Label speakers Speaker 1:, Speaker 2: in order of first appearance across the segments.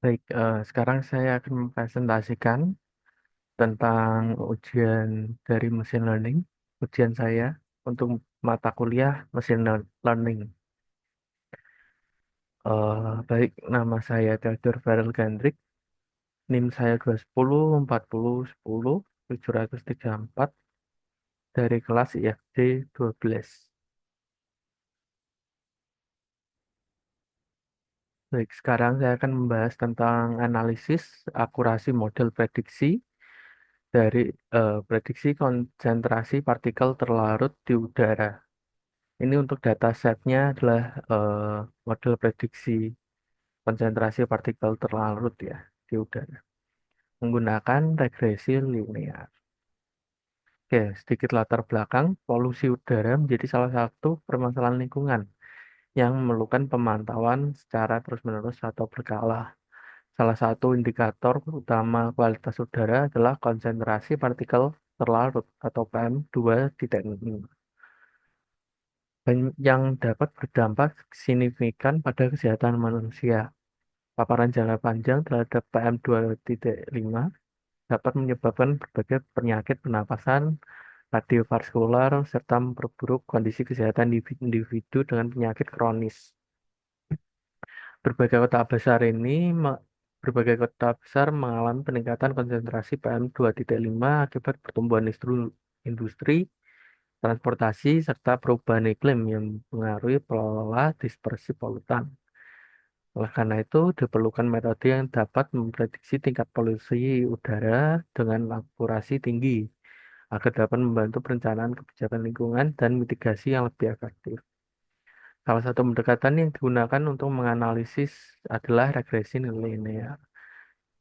Speaker 1: Baik, sekarang saya akan mempresentasikan tentang ujian dari machine learning, ujian saya untuk mata kuliah machine learning. Baik, nama saya Theodor Farel Gandrik, NIM saya 210 40 10 734 dari kelas IFD 12. Baik, sekarang saya akan membahas tentang analisis akurasi model prediksi dari prediksi konsentrasi partikel terlarut di udara. Ini untuk data setnya adalah eh, model prediksi konsentrasi partikel terlarut ya di udara menggunakan regresi linear. Oke, sedikit latar belakang, polusi udara menjadi salah satu permasalahan lingkungan yang memerlukan pemantauan secara terus-menerus atau berkala. Salah satu indikator utama kualitas udara adalah konsentrasi partikel terlarut atau PM2,5 yang dapat berdampak signifikan pada kesehatan manusia. Paparan jangka panjang terhadap PM2,5 dapat menyebabkan berbagai penyakit pernapasan, kardiovaskular, serta memperburuk kondisi kesehatan individu dengan penyakit kronis. Berbagai kota besar ini, me- Berbagai kota besar mengalami peningkatan konsentrasi PM2,5 akibat pertumbuhan industri, transportasi, serta perubahan iklim yang mempengaruhi pola dispersi polutan. Oleh karena itu, diperlukan metode yang dapat memprediksi tingkat polusi udara dengan akurasi tinggi agar dapat membantu perencanaan kebijakan lingkungan dan mitigasi yang lebih efektif. Salah satu pendekatan yang digunakan untuk menganalisis adalah regresi linear.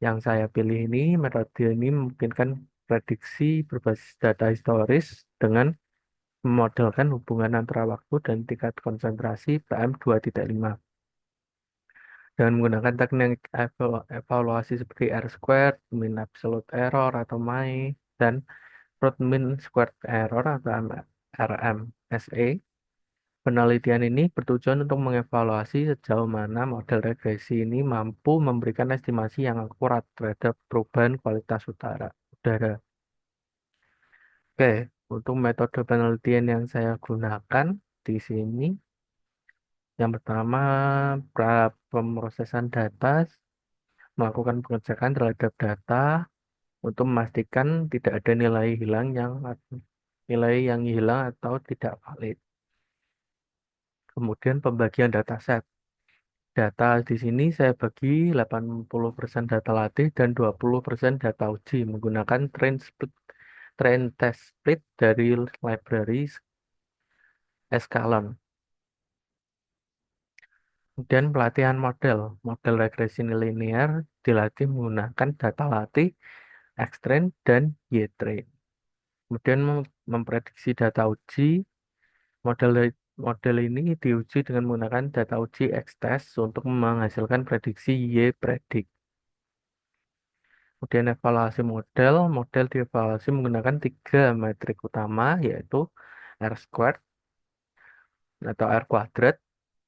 Speaker 1: Yang saya pilih ini, metode ini memungkinkan prediksi berbasis data historis dengan memodelkan hubungan antara waktu dan tingkat konsentrasi PM2,5. Dengan menggunakan teknik evaluasi seperti R-squared, mean absolute error atau MAE, dan root mean squared error atau RMSE. Penelitian ini bertujuan untuk mengevaluasi sejauh mana model regresi ini mampu memberikan estimasi yang akurat terhadap perubahan kualitas udara. Oke, untuk metode penelitian yang saya gunakan di sini, yang pertama, pemrosesan data, melakukan pengecekan terhadap data untuk memastikan tidak ada nilai yang hilang atau tidak valid. Kemudian pembagian dataset. Data di sini saya bagi 80% data latih dan 20% data uji menggunakan train test split dari library Escalon. Kemudian pelatihan model. Model regresi linear dilatih menggunakan data latih, X-train, dan Y-train. Kemudian memprediksi data uji. Model model ini diuji dengan menggunakan data uji X-test untuk menghasilkan prediksi Y-predict. Kemudian evaluasi model. Model dievaluasi menggunakan tiga metrik utama, yaitu R squared atau R kuadrat,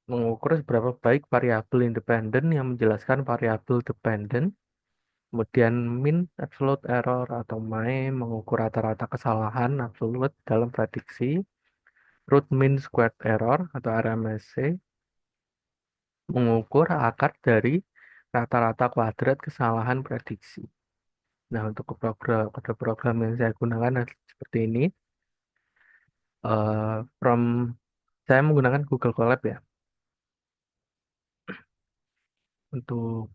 Speaker 1: mengukur seberapa baik variabel independen yang menjelaskan variabel dependen. Kemudian mean absolute error atau MAE mengukur rata-rata kesalahan absolut dalam prediksi. Root mean squared error atau RMSE mengukur akar dari rata-rata kuadrat kesalahan prediksi. Nah, untuk kode program yang saya gunakan adalah seperti ini. From saya menggunakan Google Colab ya untuk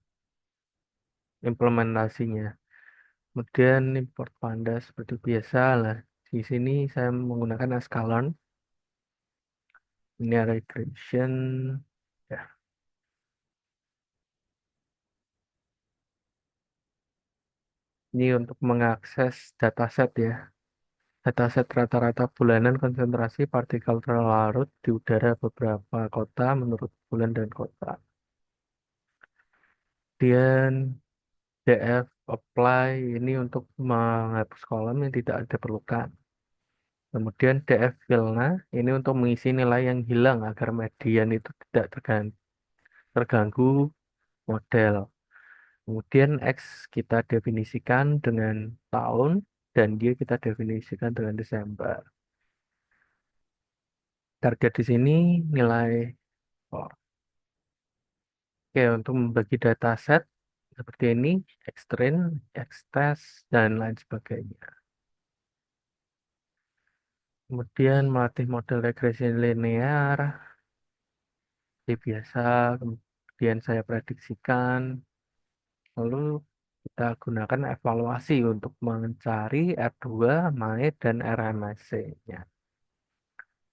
Speaker 1: implementasinya. Kemudian import Panda seperti biasa lah. Di sini saya menggunakan Escalon, linear regression. Ya, ini untuk mengakses dataset ya. Dataset rata-rata bulanan konsentrasi partikel terlarut di udara beberapa kota menurut bulan dan kota. Kemudian DF apply ini untuk menghapus kolom yang tidak diperlukan. Kemudian DF fillna ini untuk mengisi nilai yang hilang agar median itu tidak terganggu model. Kemudian X kita definisikan dengan tahun dan Y kita definisikan dengan Desember. Target di sini nilai oh, Oke, untuk membagi dataset seperti ini, X-train, X-test, dan lain sebagainya. Kemudian melatih model regresi linear, seperti biasa, kemudian saya prediksikan, lalu kita gunakan evaluasi untuk mencari R2, MAE, dan RMSE-nya.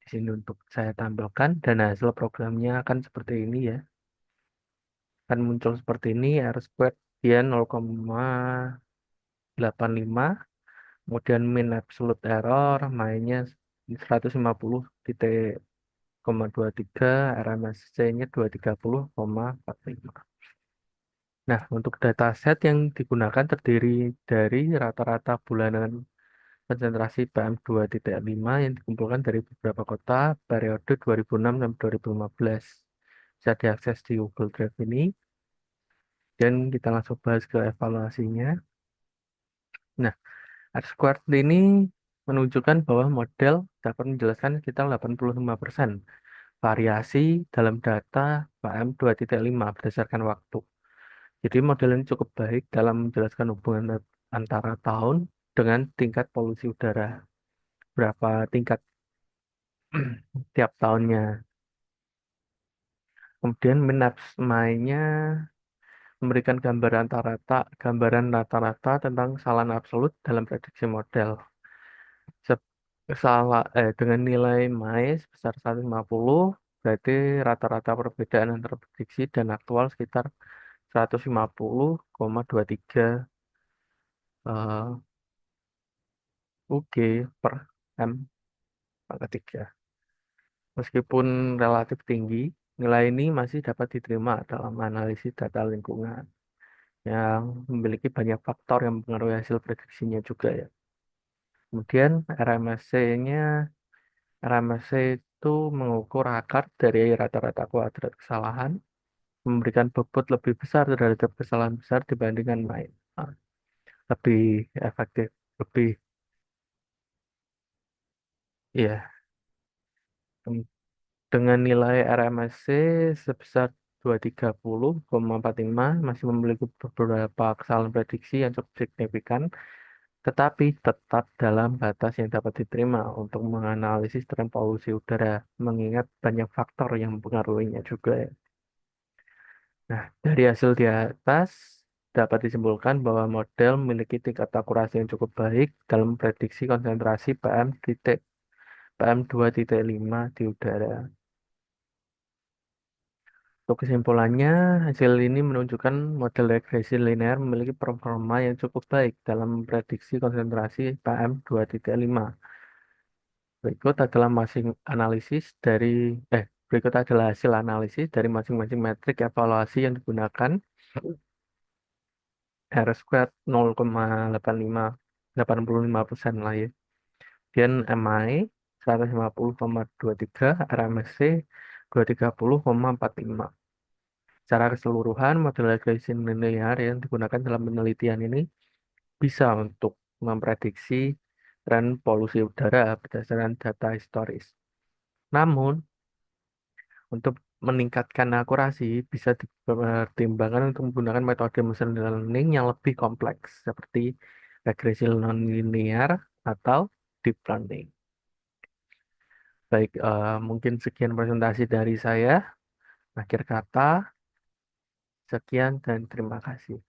Speaker 1: Di sini untuk saya tampilkan, dan hasil programnya akan seperti ini ya. Akan muncul seperti ini, R squared dia 0,85, kemudian min absolute error mainnya 150,23, RMSC-nya 230,45. Nah, untuk dataset yang digunakan terdiri dari rata-rata bulanan konsentrasi PM2.5 yang dikumpulkan dari beberapa kota periode 2006 sampai 2015. Bisa diakses di Google Drive ini, dan kita langsung bahas ke evaluasinya. Nah, R-squared ini menunjukkan bahwa model dapat menjelaskan sekitar 85% variasi dalam data PM2.5 berdasarkan waktu. Jadi model ini cukup baik dalam menjelaskan hubungan antara tahun dengan tingkat polusi udara. Berapa tingkat tiap tahunnya. Kemudian MINAPS mainnya memberikan gambaran rata-rata tentang kesalahan absolut dalam prediksi model. Dengan nilai MAE sebesar 150, berarti rata-rata perbedaan antara prediksi dan aktual sekitar 150,23 UG per M pangkat 3. Meskipun relatif tinggi, nilai ini masih dapat diterima dalam analisis data lingkungan yang memiliki banyak faktor yang mempengaruhi hasil prediksinya juga ya. Kemudian RMSC itu mengukur akar dari rata-rata kuadrat kesalahan, memberikan bobot lebih besar terhadap kesalahan besar dibandingkan main. Nah, lebih efektif, lebih, ya. Dengan nilai RMSC sebesar 230,45 masih memiliki beberapa kesalahan prediksi yang cukup signifikan, tetapi tetap dalam batas yang dapat diterima untuk menganalisis tren polusi udara, mengingat banyak faktor yang mempengaruhinya juga ya. Nah, dari hasil di atas dapat disimpulkan bahwa model memiliki tingkat akurasi yang cukup baik dalam prediksi konsentrasi PM2.5 di udara. Untuk kesimpulannya, hasil ini menunjukkan model regresi linear memiliki performa yang cukup baik dalam memprediksi konsentrasi PM2.5. Berikut adalah masing analisis dari Berikut adalah hasil analisis dari masing-masing metrik evaluasi yang digunakan. R squared 0,85% lah ya. Kemudian MI 150,23, RMSC 230,45. Secara keseluruhan, model regression linear yang digunakan dalam penelitian ini bisa untuk memprediksi tren polusi udara berdasarkan data historis. Namun, untuk meningkatkan akurasi, bisa dipertimbangkan untuk menggunakan metode machine learning yang lebih kompleks, seperti regresi non-linear atau deep learning. Baik, mungkin sekian presentasi dari saya. Akhir kata, sekian dan terima kasih.